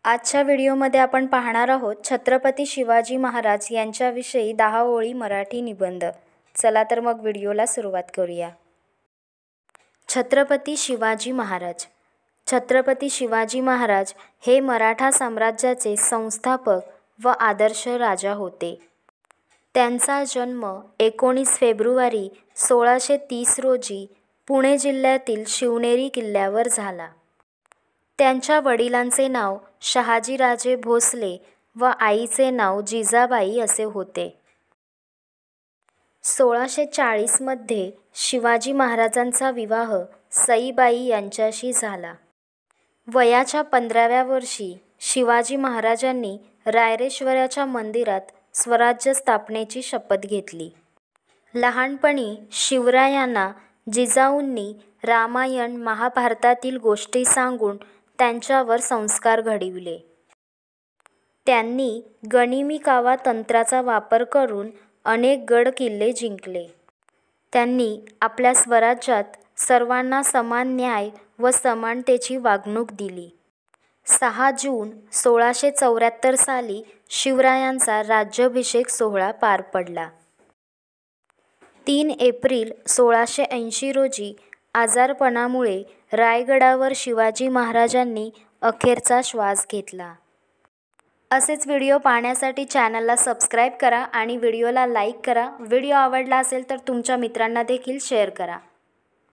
आजच्या व्हिडिओमध्ये आपण पाहणार आहोत छत्रपती शिवाजी महाराज यांच्याविषयी 10 ओळी मराठी निबंध। चला तर मग व्हिडिओला सुरुवात करूया। छत्रपती शिवाजी महाराज। छत्रपती शिवाजी महाराज हे मराठा साम्राज्याचे संस्थापक व आदर्श राजा होते। त्यांचा जन्म 19 फेब्रुवारी 1630 रोजी पुणे जिल्ह्यातील शिवनेरी किल्ल्यावर झाला। त्यांच्या वडिलांचे नाव शहाजीराजे भोसले व आईचे नाव जिजाबाई असे होते। 1640 मध्ये शिवाजी महाराजांचा विवाह सईबाई यांच्याशी झाला। वयाच्या 15व्या वर्षी शिवाजी महाराजांनी रायरेश्वराच्या मंदिरात स्वराज्य स्थापनेची शपथ घेतली। लहानपणी शिवरायांना जिजाऊंनी रामायण महाभारतातील गोष्टी सांगून त्यांच्यावर संस्कार घडविले। त्यांनी गनिमी कावा तंत्राचा वापर करून अनेक गड किल्ले जिंकले। त्यांनी आपल्या स्वराज्यात सर्वांना समान न्याय व समानतेची वागणूक दिली। 6 जून 1674 साली शिवरायांचा राज्याभिषेक सोहळा पार पडला। 3 एप्रिल 1680 रोजी आजारपणामुळे रायगडावर शिवाजी महाराजांनी अखेरचा श्वास घेतला। असेच व्हिडिओ पाहण्यासाठी चॅनलला सबस्क्राईब करा आणि व्हिडिओला लाईक करा। व्हिडिओ आवडला असेल तर तुमच्या मित्रांना देखील शेअर करा।